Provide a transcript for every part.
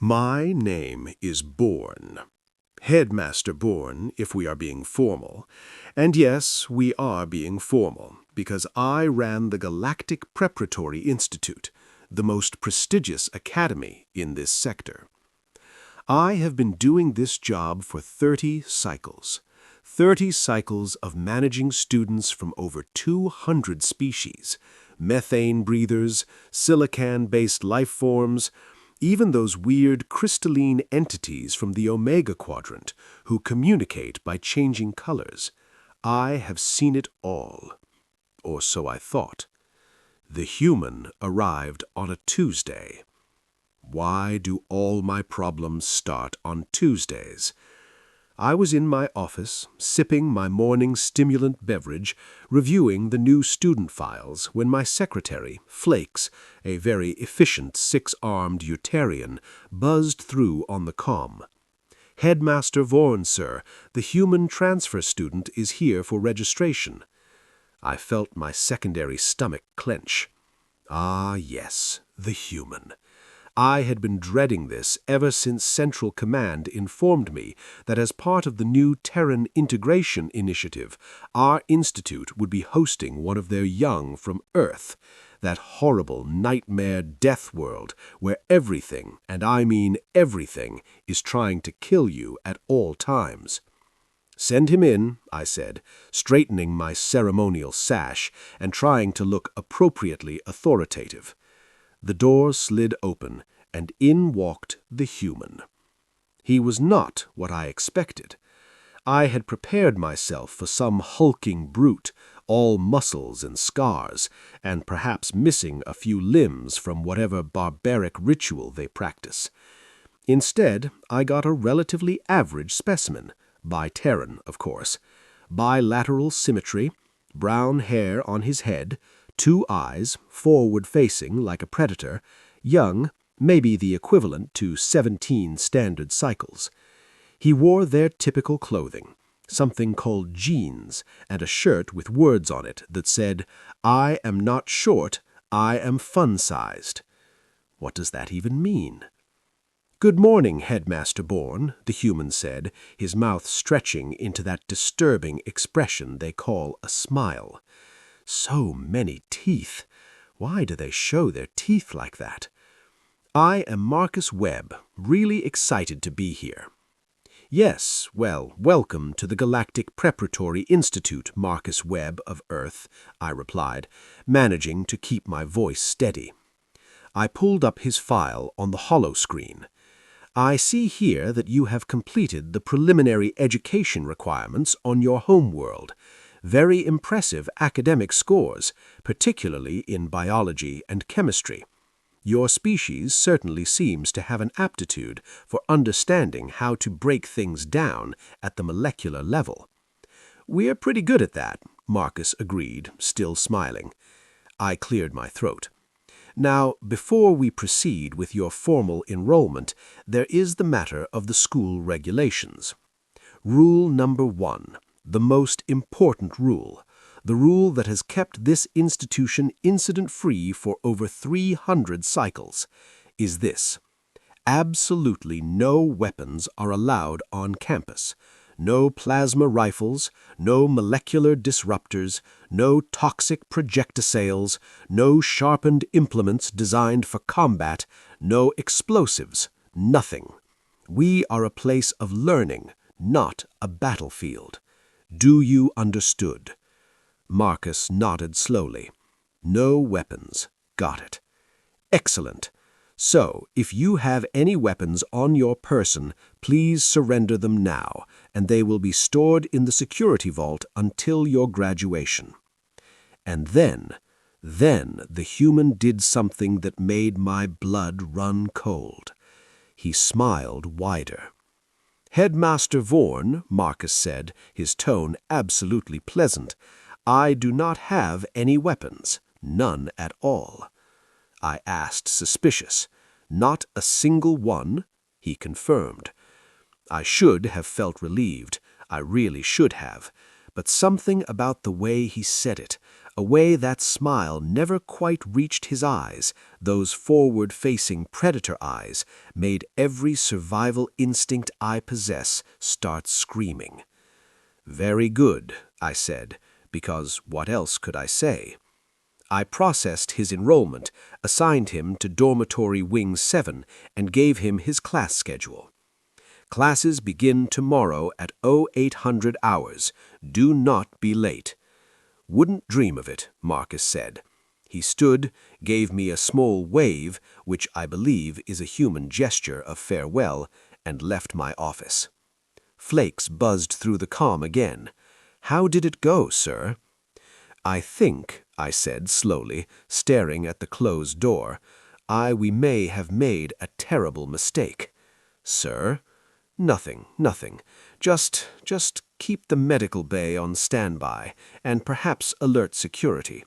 My name is Born. Headmaster Born, if we are being formal. And yes, we are being formal, because I ran the Galactic Preparatory Institute, the most prestigious academy in this sector. I have been doing this job for 30 cycles. 30 cycles of managing students from over 200 species, methane breathers, silicon-based life forms, even those weird crystalline entities from the Omega Quadrant who communicate by changing colors. I have seen it all. Or so I thought. The human arrived on a Tuesday. Why do all my problems start on Tuesdays? I was in my office, sipping my morning stimulant beverage, reviewing the new student files, when my secretary, Flakes, a very efficient six-armed Utarian, buzzed through on the comm. "Headmaster Born, sir, the human transfer student is here for registration." I felt my secondary stomach clench. Ah, yes, the human. I had been dreading this ever since Central Command informed me that as part of the new Terran Integration Initiative, our institute would be hosting one of their young from Earth, that horrible nightmare deathworld where everything, and I mean everything, is trying to kill you at all times. "Send him in," I said, straightening my ceremonial sash and trying to look appropriately authoritative. The door slid open, and in walked the human. He was not what I expected. I had prepared myself for some hulking brute, all muscles and scars, and perhaps missing a few limbs from whatever barbaric ritual they practice. Instead, I got a relatively average specimen, by Terran, of course. Bilateral symmetry, brown hair on his head, 2 eyes, forward-facing like a predator, young, maybe the equivalent to 17 standard cycles. He wore their typical clothing, something called jeans, and a shirt with words on it that said, "I am not short, I am fun-sized." What does that even mean? "Good morning, Headmaster Born," the human said, his mouth stretching into that disturbing expression they call a smile. So many teeth. Why do they show their teeth like that? "I am Marcus Webb, really excited to be here." "Yes, well, welcome to the Galactic Preparatory Institute, Marcus Webb of Earth," I replied, managing to keep my voice steady. I pulled up his file on the holoscreen. "I see here that you have completed the preliminary education requirements on your homeworld. Very impressive academic scores, particularly in biology and chemistry. Your species certainly seems to have an aptitude for understanding how to break things down at the molecular level." "We're pretty good at that," Marcus agreed, still smiling. I cleared my throat. "Now, before we proceed with your formal enrollment, there is the matter of the school regulations. Rule number 1. The most important rule, the rule that has kept this institution incident-free for over 300 cycles, is this: absolutely no weapons are allowed on campus. No plasma rifles, no molecular disruptors, no toxic projectiles, no sharpened implements designed for combat, no explosives, nothing. We are a place of learning, not a battlefield. Do you understood?" Marcus nodded slowly. "No weapons. Got it. Excellent. So, if you have any weapons on your person, please surrender them now, and they will be stored in the security vault until your graduation." And then the human did something that made my blood run cold. He smiled wider. "Headmaster Born," Marcus said, his tone absolutely pleasant, "I do not have any weapons, none at all." I asked, suspicious. "Not a single one?" He confirmed. I should have felt relieved. I really should have. But something about the way he said it, a way that smile never quite reached his eyes. Those forward-facing predator eyes made every survival instinct I possess start screaming. "Very good," I said, because what else could I say? I processed his enrollment, assigned him to Dormitory Wing 7, and gave him his class schedule. "Classes begin tomorrow at 0800 hours. Do not be late." "Wouldn't dream of it," Marcus said. He stood, gave me a small wave, which I believe is a human gesture of farewell, and left my office. Flakes buzzed through the comm again. "How did it go, sir?" "I think," I said slowly, staring at the closed door, "we may have made a terrible mistake." "Sir?" Nothing. Just keep the medical bay on standby, and perhaps alert security.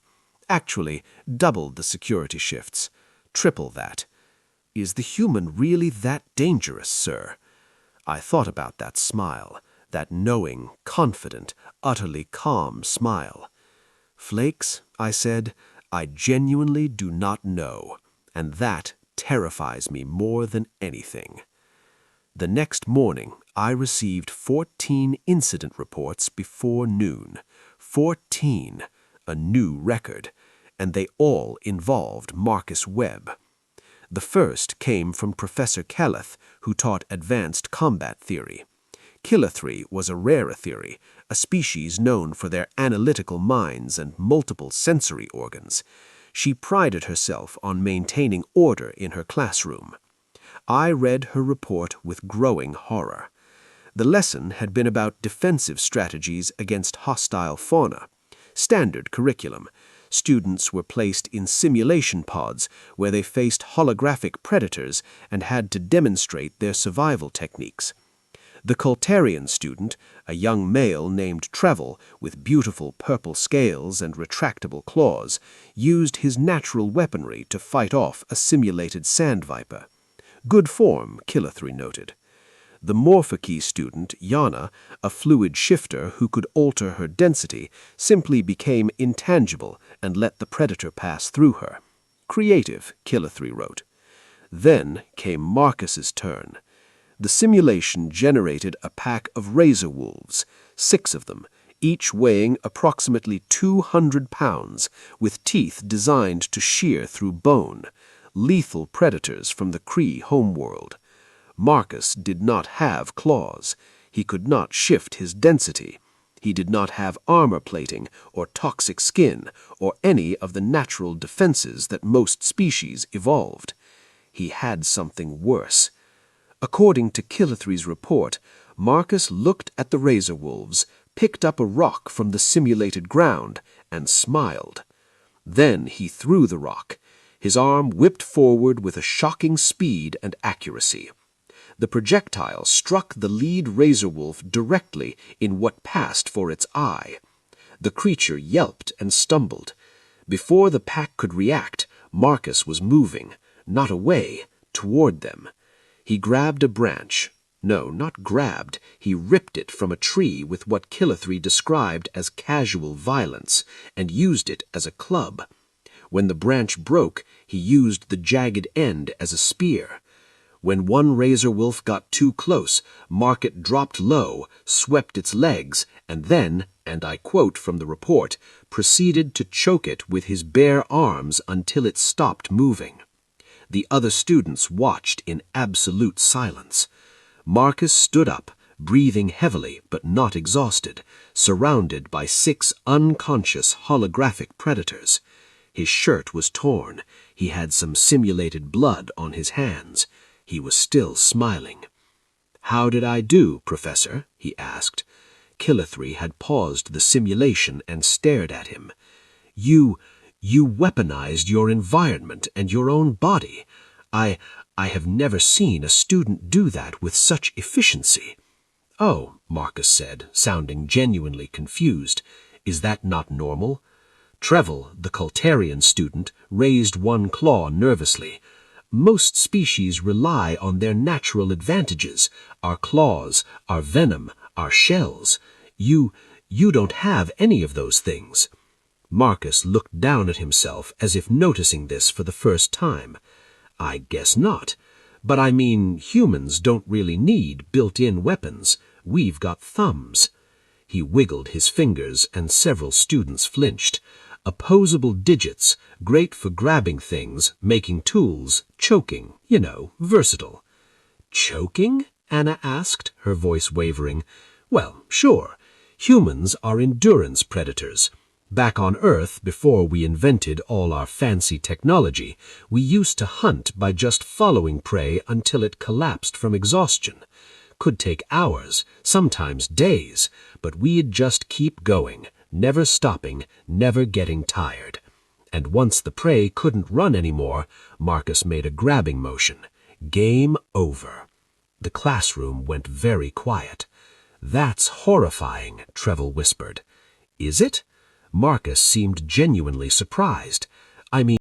Actually, double the security shifts. Triple that." "Is the human really that dangerous, sir?" I thought about that smile, that knowing, confident, utterly calm smile. "Flakes," I said, "I genuinely do not know, and that terrifies me more than anything." The next morning, I received 14 incident reports before noon. 14, a new record, and they all involved Marcus Webb. The first came from Professor Kelleth, who taught advanced combat theory. Kilithri was a rare theory, a species known for their analytical minds and multiple sensory organs. She prided herself on maintaining order in her classroom. I read her report with growing horror. The lesson had been about defensive strategies against hostile fauna. Standard curriculum. Students were placed in simulation pods where they faced holographic predators and had to demonstrate their survival techniques. The Cultarian student, a young male named Trevel with beautiful purple scales and retractable claws, used his natural weaponry to fight off a simulated sand viper. Good form, Kilithri noted. The Morphokey student, Yana, a fluid shifter who could alter her density, simply became intangible and let the predator pass through her. Creative, Kilithri wrote. Then came Marcus's turn. The simulation generated a pack of razor wolves, 6 of them, each weighing approximately 200 pounds, with teeth designed to shear through bone. Lethal predators from the Kree homeworld. Marcus did not have claws. He could not shift his density. He did not have armor plating or toxic skin or any of the natural defenses that most species evolved. He had something worse. According to Kilithri's report, Marcus looked at the razor wolves, picked up a rock from the simulated ground, and smiled. Then he threw the rock. His arm whipped forward with a shocking speed and accuracy. The projectile struck the lead razor wolf directly in what passed for its eye. The creature yelped and stumbled. Before the pack could react, Marcus was moving, not away, toward them. He grabbed a branch. No, not grabbed. He ripped it from a tree with what Kilithri described as casual violence, and used it as a club. When the branch broke, he used the jagged end as a spear. When one razor wolf got too close, Marcus dropped low, swept its legs, and then, and I quote from the report, proceeded to choke it with his bare arms until it stopped moving. The other students watched in absolute silence. Marcus stood up, breathing heavily but not exhausted, surrounded by 6 unconscious holographic predators. His shirt was torn. He had some simulated blood on his hands. He was still smiling. "How did I do, Professor?" he asked. Kilithri had paused the simulation and stared at him. You weaponized your environment and your own body. I have never seen a student do that with such efficiency." "Oh," Marcus said, sounding genuinely confused. "Is that not normal?" Trevel, the Cultarian student, raised one claw nervously. "Most species rely on their natural advantages, our claws, our venom, our shells. You don't have any of those things." Marcus looked down at himself as if noticing this for the first time. I guess not. But I mean, humans don't really need built-in weapons. We've got thumbs. He wiggled his fingers and several students flinched. Opposable digits, great for grabbing things, making tools, choking, versatile. Choking? Anna asked, her voice wavering. Well, sure. Humans are endurance predators. Back on Earth, before we invented all our fancy technology, we used to hunt by just following prey until it collapsed from exhaustion. Could take hours, sometimes days, but we'd just keep going, never stopping, never getting tired. And once the prey couldn't run anymore, Marcus made a grabbing motion. Game over. The classroom went very quiet. That's horrifying, Trevel whispered. Is it? Marcus seemed genuinely surprised. I mean,